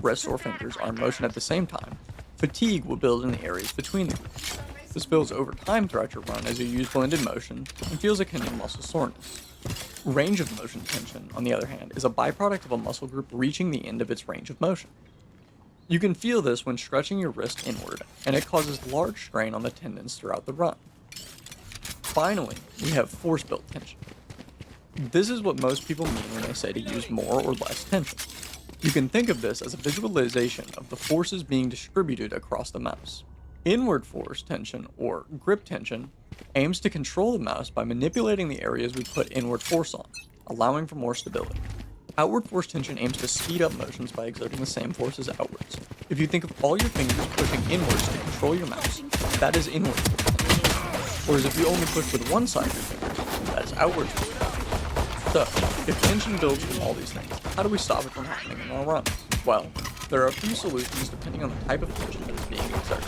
wrists, or fingers are in motion at the same time, fatigue will build in the areas between the groups. This builds over time throughout your run as you use blended motion and feels akin to muscle soreness. Range of motion tension, on the other hand, is a byproduct of a muscle group reaching the end of its range of motion. You can feel this when stretching your wrist inward, and it causes large strain on the tendons throughout the run. Finally, we have force-built tension. This is what most people mean when they say to use more or less tension. You can think of this as a visualization of the forces being distributed across the mouse. Inward force tension, or grip tension, aims to control the mouse by manipulating the areas we put inward force on, allowing for more stability. Outward force tension aims to speed up motions by exerting the same forces outwards. If you think of all your fingers pushing inwards to control your mouse, that is inward force tension. Whereas if you only push with one side of your fingers, that is outward force tension. So, if tension builds from all these things, how do we stop it from happening in our runs? Well, there are a few solutions depending on the type of tension that is being exerted.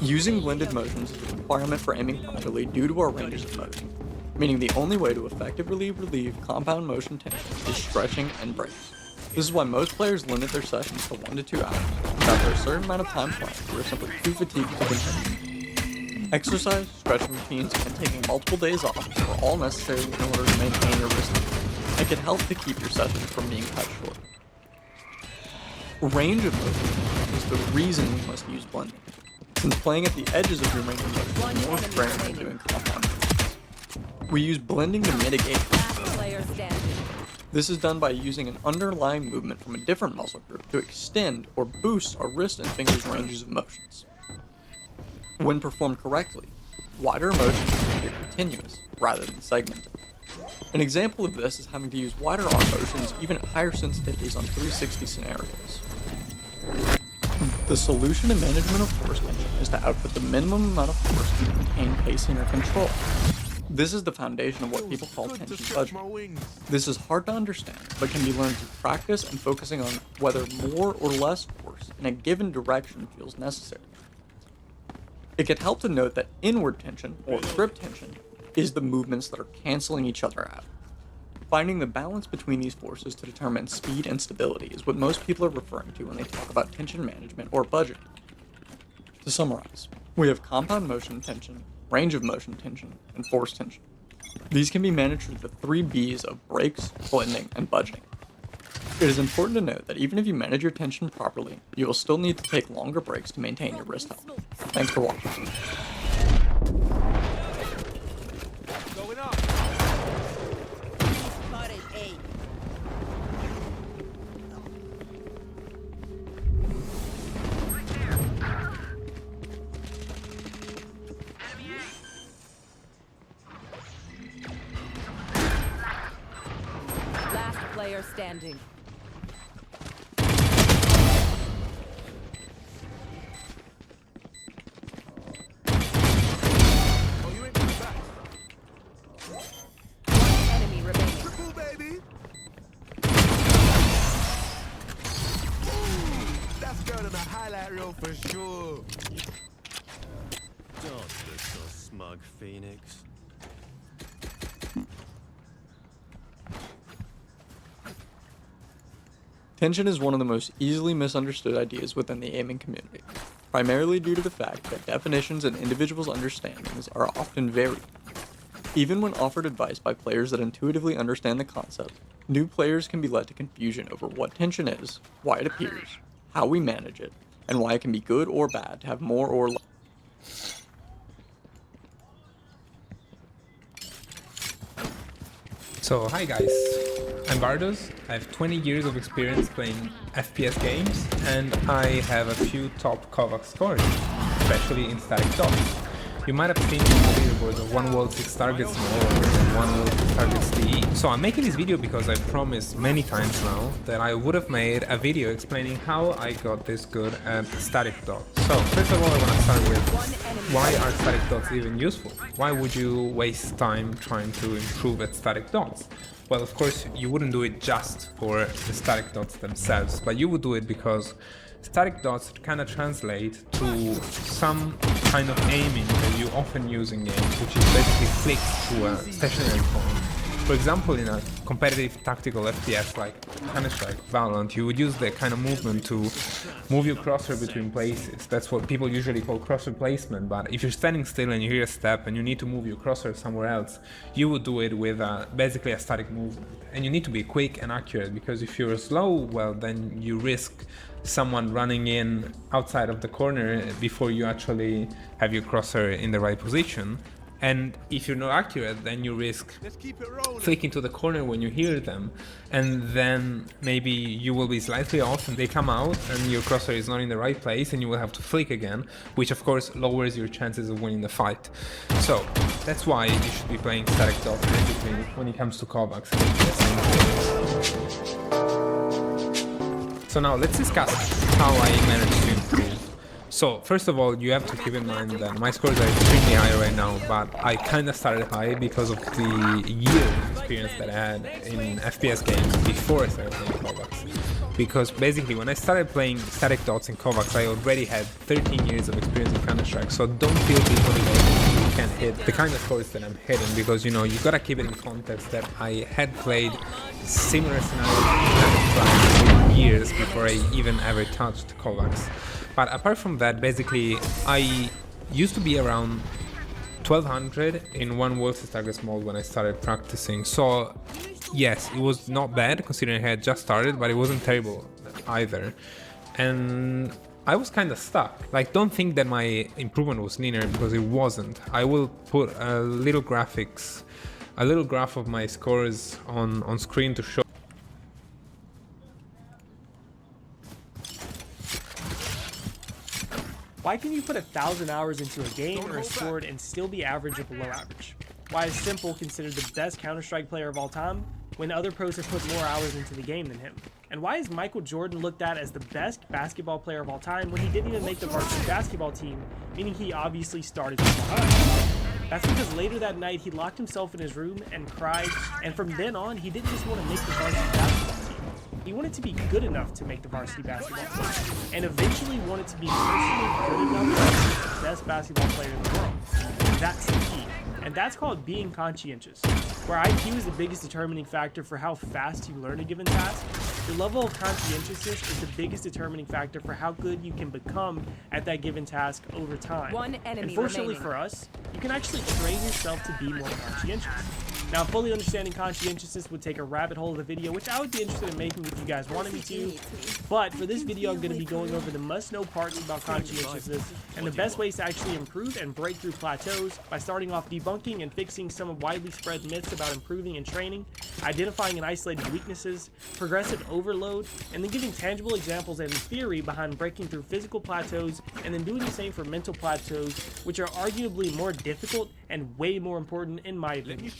Using blended motions is a requirement for aiming properly due to our ranges of motion, meaning the only way to effectively relieve compound motion tension is stretching and breaks. This is why most players limit their sessions to 1 to 2 hours, and after a certain amount of time playing, you are simply too fatigued to continue. Exercise, stretching routines, and taking multiple days off are all necessary in order to maintain your wrist health. It can help to keep your sessions from being cut short. Range of motion is the reason we must use blending, since playing at the edges of your range of motion is more frame than doing compound movements. We use blending to mitigate this is done by using an underlying movement from a different muscle group to extend or boost our wrist and fingers' ranges of motions. When performed correctly, wider motions appear continuous rather than segmented. An example of this is having to use wider arm motions even at higher sensitivities on 360 scenarios. The solution to management of force tension is to output the minimum amount of force to maintain pacing or control. This is the foundation of what people call tension budgeting. This is hard to understand, but can be learned through practice and focusing on whether more or less force in a given direction feels necessary. It can help to note that inward tension, or grip tension, is the movements that are canceling each other out. Finding the balance between these forces to determine speed and stability is what most people are referring to when they talk about tension management or budgeting. To summarize, we have compound motion tension, range of motion tension, and force tension. These can be managed through the 3 B's of breaks, blending, and budgeting. It is important to note that even if you manage your tension properly, you will still need to take longer breaks to maintain your wrist health. Thanks for watching. Last player standing. Highlight reel for sure. Don't look so smug, Phoenix. Tension is one of the most easily misunderstood ideas within the aiming community, primarily due to the fact that definitions and individuals' understandings are often varied. Even when offered advice by players that intuitively understand the concept, new players can be led to confusion over what tension is, why it appears, how we manage it, and why it can be good or bad to have more or less. So, hi guys, I'm Bardos. I have 20 years of experience playing FPS games, and I have a few top Kovac scores, especially in static dots. You might have seen the leaderboard of 1 world 6 targets more and 1 world 6 targets DE. So I'm making this video because I promised many times now that I would have made a video explaining how I got this good at static dots. So first of all I want to start with why are static dots even useful? Why would you waste time trying to improve at static dots? Well, of course you wouldn't do it just for the static dots themselves, but you would do it because static dots kind of translate to some kind of aiming that you often use in games, which is basically flicks to a stationary point For example, in a competitive tactical FPS like Counter-Strike, Valorant, you would use the kind of movement to move your cursor between places. That's what people usually call cursor placement, but if you're standing still and you hear a step and you need to move your cursor somewhere else, you would do it with basically a static movement. And you need to be quick and accurate, because if you're slow, well, then you risk someone running in outside of the corner before you actually have your cursor in the right position. And if you're not accurate, then you risk flicking to the corner when you hear them, and then maybe you will be slightly off and they come out and your cursor is not in the right place and you will have to flick again, which of course lowers your chances of winning the fight. So that's why you should be playing static dots basically when it comes to Kovacs. So now let's discuss how I managed to improve. So first of all, you have to keep in mind that my scores are extremely high right now, but I kind of started high because of the year of experience that I had in FPS games before I started playing Kovacs. Because basically when I started playing static dots in Kovacs, I already had 13 years of experience in Counter-Strike, so don't feel demotivated if you can't hit the kind of scores that I'm hitting, because you know, you gotta keep it in context that I had played similar scenarios in Counter-Strike for years before I even ever touched Kovacs. But apart from that, basically, I used to be around 1200 in one versus target mode when I started practicing. So, yes, it was not bad considering I had just started, but it wasn't terrible either. And I was kind of stuck. Like, don't think that my improvement was linear, because it wasn't. I will put a little graph of my scores on screen to show. Why can you put 1,000 hours into a game or a sport and still be average or below average? Why is Simple considered the best Counter-Strike player of all time when other pros have put more hours into the game than him? And why is Michael Jordan looked at as the best basketball player of all time when he didn't even make the varsity basketball team, meaning he obviously started from behind? That's because later that night he locked himself in his room and cried, and from then on he didn't just want to make the varsity basketball team. He wanted to be good enough to make the varsity basketball team, and eventually wanted to be personally good enough to be the best basketball player in the world. That's the key, and that's called being conscientious. Where IQ is the biggest determining factor for how fast you learn a given task, your level of conscientiousness is the biggest determining factor for how good you can become at that given task over time. One enemy and fortunately remaining. for us, you can actually train yourself to be more conscientious. Now, fully understanding conscientiousness would take a rabbit hole of the video, which I would be interested in making if you guys wanted me to. But for this video, I'm going to be going over the must-know parts about conscientiousness and the best ways to actually improve and break through plateaus by starting off debunking and fixing some widely spread myths about improving and training, identifying and isolating weaknesses, progressive overload, and then giving tangible examples and theory behind breaking through physical plateaus, and then doing the same for mental plateaus, which are arguably more difficult and way more important in my opinion.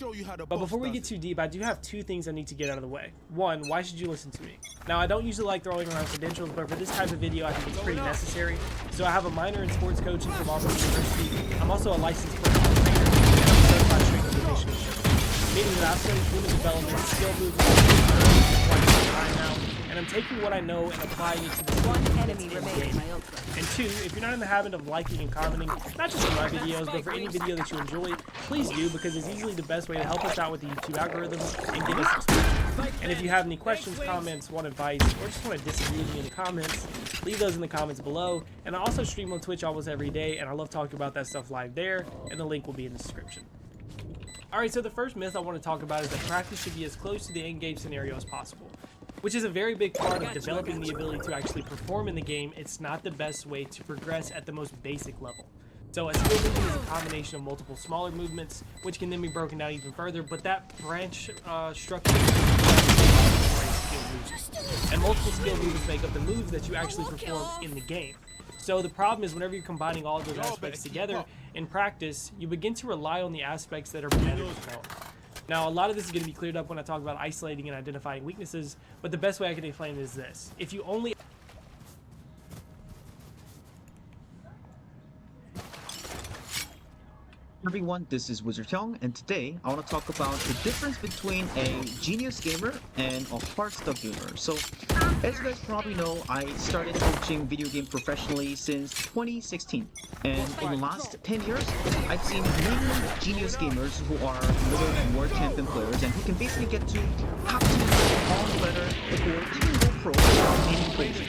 But before we get too deep, I do have two things I need to get out of the way. One, why should you listen to me? Now, I don't usually like throwing around credentials, but for this type of video, I think it's pretty necessary. So I have a minor in sports coaching from Auburn University. I'm also a licensed personal trainer, and I'm a certified strength and conditioning coach, meaning that I've studied human development, skill movement, for quite some time now, and I'm taking what I know and applying it to the One enemy remaining. And two, if you're not in the habit of liking and commenting, not just for my videos, but for any video that you enjoy, please do, because it's easily the best way to help us out with the YouTube algorithms and get us exposure. And if you have any questions, comments, want advice, or just want to disagree with me in the comments, leave those in the comments below. And I also stream on Twitch almost every day, and I love talking about that stuff live there, and the link will be in the description. Alright, so the first myth I want to talk about is that practice should be as close to the end-game scenario as possible, which is a very big part of developing the ability to actually perform in the game. It's not the best way to progress at the most basic level. So a skill movement is a combination of multiple smaller movements, which can then be broken down even further, but that branch structure is skill movements. And multiple skill movements make up the moves that you actually perform in the game. So the problem is whenever you're combining all of those aspects together in practice, you begin to rely on the aspects that are better developed. Now, a lot of this is going to be cleared up when I talk about isolating and identifying weaknesses, but the best way I can explain it is this. If you only everyone, this is Wizard Hyung, and today I want to talk about the difference between a genius gamer and a hard stuff gamer. So, as you guys probably know, I started coaching video game professionally since 2016, and in the last 10 years, I've seen many genius gamers who are little world champion players and who can basically get to top teams on the ladder or even go pro without any coaching.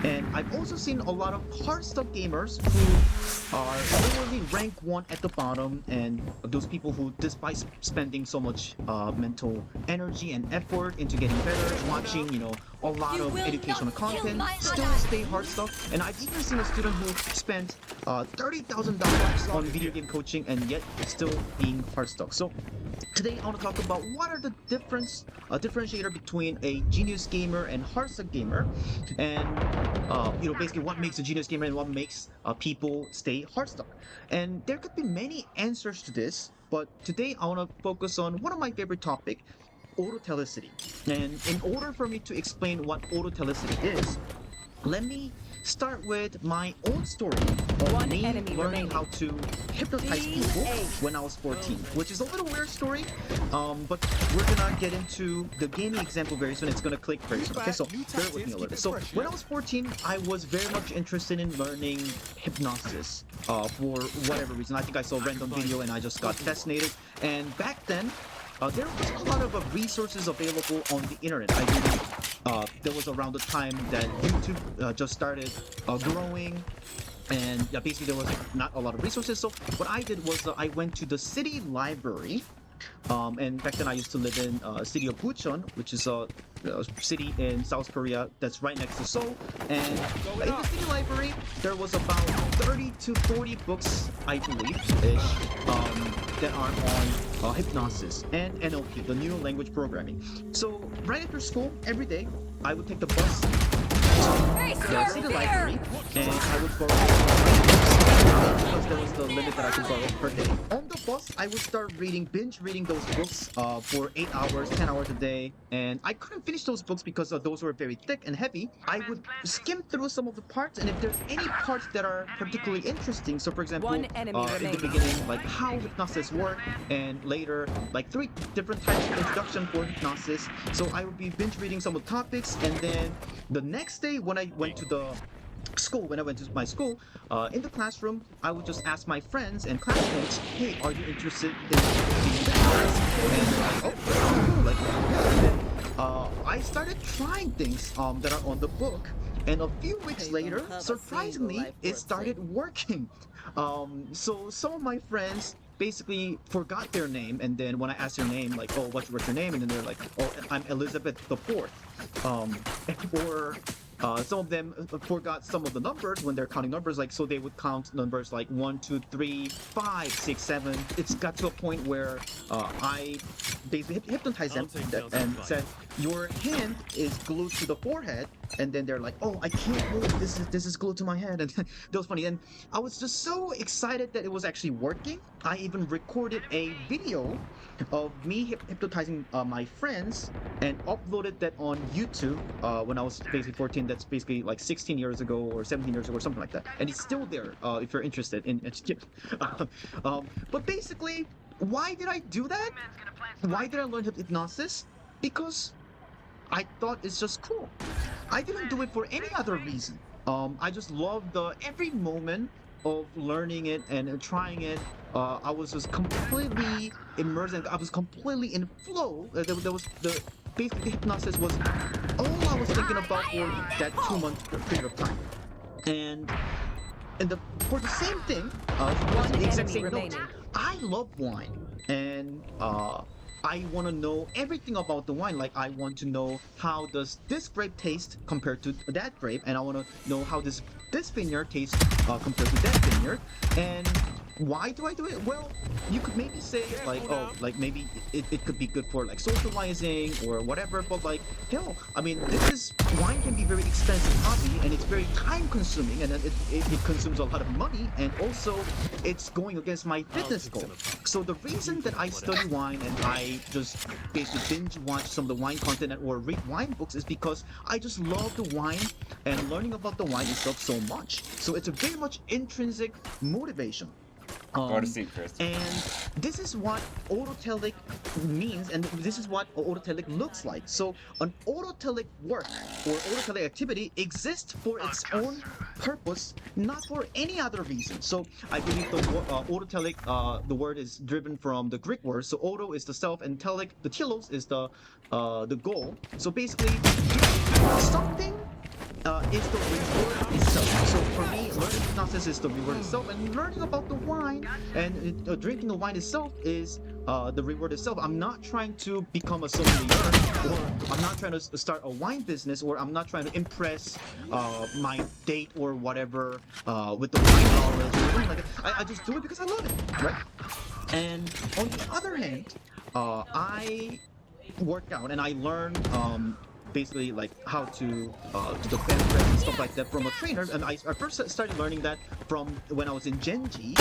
And I've also seen a lot of hard stuff gamers who are literally rank 1 at the bottom, and those people who, despite spending so much mental energy and effort into getting better, watching, a lot of educational content, still stay hard stuff. And I've even seen a student who spent $30,000 on video game coaching and yet still being hard stuff. So today I want to talk about what are the differentiator between a genius gamer and hard stuff gamer, and basically what makes a genius gamer and what makes people stay hard stuck. And there could be many answers to this, but today I want to focus on one of my favorite topic, autotelicity. And in order for me to explain what autotelicity is, let me start with my own story of me learning how to hypnotize people when I was 14, which is a little weird story, but we're gonna get into the gaming example very soon. It's gonna click very soon. Okay, so bear with me a little bit. So when I was 14, I was very much interested in learning hypnosis for whatever reason. I think I saw a random video and I just got fascinated. And back then, there was a lot of resources available on the internet. I believe there was around the time that YouTube just started growing, and basically there was not a lot of resources. So what I did was I went to the city library, and back then I used to live in city of Bucheon, which is a city in South Korea that's right next to Seoul. And in the city library, there was about 30 to 40 books, I believe, that are on hypnosis and NLP, the neural language programming. So right after school, every day, I would take the bus to the city library, and I would borrow because there was the limit that I could borrow per day. On the bus, I would start binge reading those books for 8 hours, 10 hours a day, and I couldn't finish those books because those were very thick and heavy. I would skim through some of the parts, and if there's any parts that are particularly interesting, so for example, in the beginning, like how hypnosis work, and later, like 3 different types of introduction for hypnosis, so I would be binge reading some of the topics, and then the next day when I went to my school, in the classroom, I would just ask my friends and classmates, hey, are you interested in being hypnotized? And they're like, oh, cool, like, and then I started trying things that are on the book, and a few weeks later, surprisingly, it started working. So some of my friends basically forgot their name, and then when I asked their name, like, oh, what's your name? And then they're like, oh, I'm Elizabeth the Fourth. Or some of them forgot some of the numbers when they're counting numbers, like, so they would count numbers like 1, 2, 3, 5, 6, 7. It's got to a point where I basically hypnotized them and said, your hand is glued to the forehead, and then they're like, oh, I can't move, this is glued to my head. And that was funny, and I was just so excited that it was actually working. I even recorded a video of me hypnotizing my friends and uploaded that on YouTube when I was basically 14. That's basically like 16 years ago or 17 years ago or something like that, and it's still there if you're interested in it. But basically, why did I do that? Why did I learn hypnosis? Because I thought it's just cool. I didn't do it for any other reason. I just loved every moment of learning it and trying it. I was just completely immersed, and I was completely in flow. There was basically hypnosis was all I was thinking about for that 2-month period of time. And for the same thing, the exact same note, I love wine, and I want to know everything about the wine. Like, I want to know how does this grape taste compared to that grape, and I want to know how this vineyard tastes compared to that vineyard. And why do I do it? Well, you could maybe say like, oh, like maybe it could be good for like socializing or whatever, but like, hell, I mean, wine can be very expensive hobby, and it's very time consuming, and it consumes a lot of money, and also it's going against my fitness goal. So the reason that I study wine and I just basically binge watch some of the wine content or read wine books is because I just love the wine and learning about the wine itself so much. So it's a very much intrinsic motivation. Go to sleep, Chris. And this is what autotelic means, and this is what autotelic looks like. So an autotelic work or autotelic activity exists for its own purpose, not for any other reason. So I believe the autotelic, the word is driven from the Greek word. So auto is the self, and telic, the telos, is the goal. So basically, something is the reward itself. So for me, learning hypnosis is the reward itself, and learning about the wine and drinking the wine itself is the reward itself. I'm not trying to become a sommelier, or I'm not trying to start a wine business, or I'm not trying to impress my date or whatever with the wine knowledge or anything like that. I just do it because I love it, right? And on the other hand, I work out and I learn basically like how to do the bench press and stuff like that from a trainer. And I first started learning that from when I was in Genji.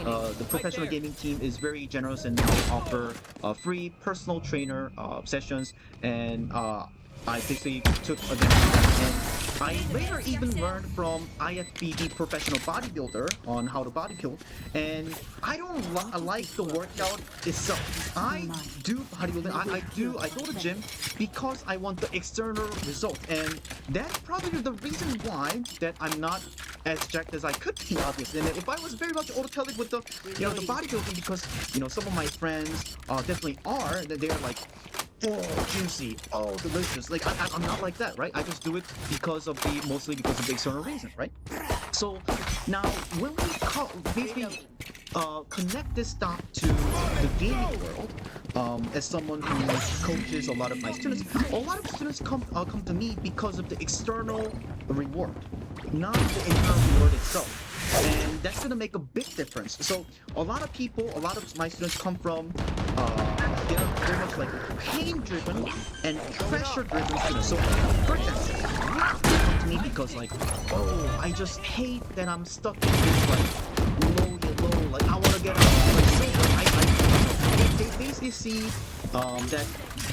The professional gaming team is very generous and they offer free personal trainer sessions, and I basically took advantage of that. And I later even learned from IFBB professional bodybuilder on how to body build, and I don't like the workout itself. I do bodybuilding, I go to gym because I want the external result, and that's probably the reason why that I'm not as jacked as I could be, obviously. And if I was very much autotelic with the the bodybuilding, because some of my friends definitely are, they are like, oh, juicy, oh, delicious. Like, I'm not like that, right? I just do it mostly because of the external reason, right? So now when we basically connect this dot to the gaming world, as someone who coaches a lot of my students, a lot of students come to me because of the external reward, not the internal reward itself. And that's going to make a big difference. So a lot of my students come from they're very much like pain-driven and pressure-driven students. So for example, they come to me because like, oh, I just hate that I'm stuck in this like low, like I want to get out of silver. They basically see that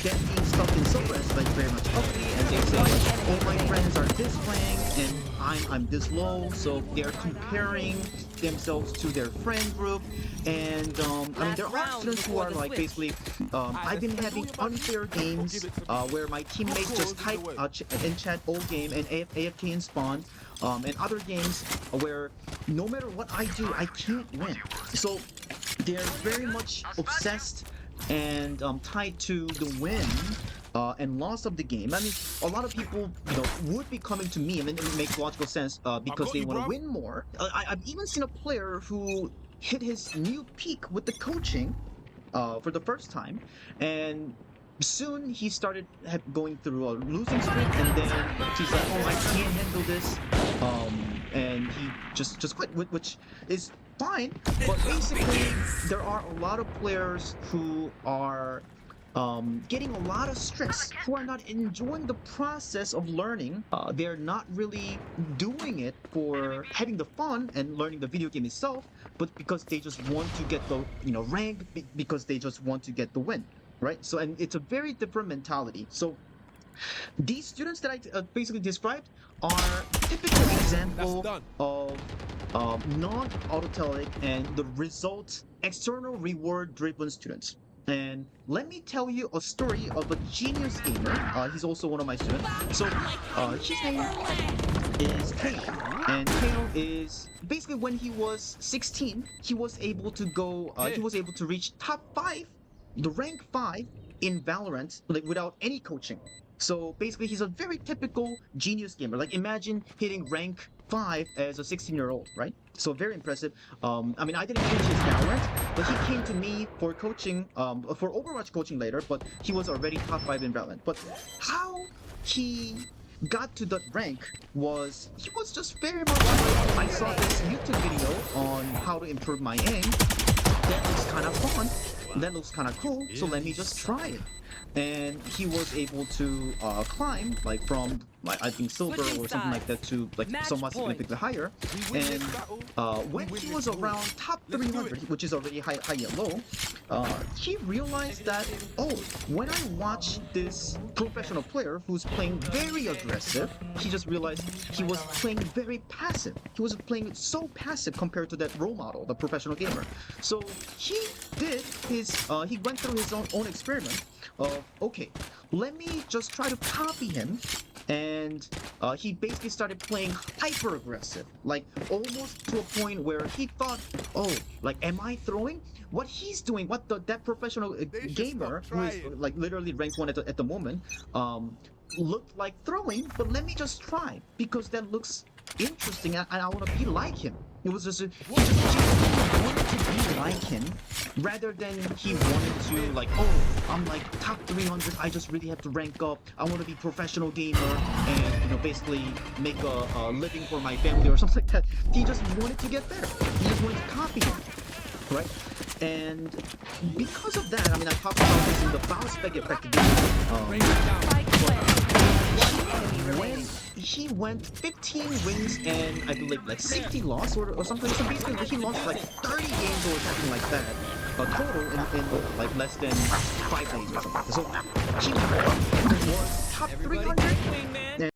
them being stuck in silver is like very much ugly, and they say like, oh, my friends are this rank and I'm this low, so they're comparing themselves to their friend group. And I mean, there are students who are like basically I've been having unfair games where my teammates just type in chat old game and AFK in spawn, and other games where no matter what I do, I can't win. So they're very much obsessed and tied to the win and loss of the game. I mean, a lot of people would be coming to me, and it makes logical sense because they want to win more. I've even seen a player who hit his new peak with the coaching for the first time, and soon he started going through a losing streak, and then he's like, oh, I can't handle this, and he just quit, which is fine. But basically, there are a lot of players who are getting a lot of stress, who are not enjoying the process of learning. They're not really doing it for having the fun and learning the video game itself, but because they just want to get the rank, because they just want to get the win, right? So, and it's a very different mentality. So these students that I basically described are typical example of non-autotelic and the results external reward driven students. And let me tell you a story of a genius gamer. He's also one of my students. So his name is Kano, and Kano is basically, when he was 16, he was able to go. He was able to reach top 5, the rank 5 in Valorant, like without any coaching. So basically, he's a very typical genius gamer. Like, imagine hitting rank 5 as a 16-year-old, right? So very impressive. I mean, I didn't coach his Valorant, but he came to me for coaching, for Overwatch coaching later, but he was already top 5 in Valorant. But how he got to that rank was, he was just very much like, I saw this YouTube video on how to improve my aim. That looks kind of fun. That looks kind of cool. So let me just try it. and he was able to climb like from like I think silver or something like that to like somewhat significantly higher. And when he was around top 300, which is already high and low, he realized that, oh, when I watch this professional player who's playing very aggressive, he just realized he was playing very passive. He was playing so passive compared to that role model, the professional gamer. So he did his, he went through his own experiment of, okay, let me just try to copy him. And he basically started playing hyper aggressive, like almost to a point where he thought, oh, like, am I throwing? What he's doing, what that professional gamer, who is like literally ranked 1 at the moment, looked like throwing, but let me just try because that looks interesting and I want to be like him. It was just, he just wanted to be like him rather than he wanted to like, oh, I'm like top 300, I just really have to rank up, I want to be professional gamer and, you know, basically make a living for my family or something like that. He just wanted to get better. He just wanted to copy him, right? And because of that, I mean, I talked about this in the bounce back effect when he went 15 wins and I believe like 60 loss or something. So basically he lost like 30 games or something like that total in like less than 5 days or something. So he was top 300.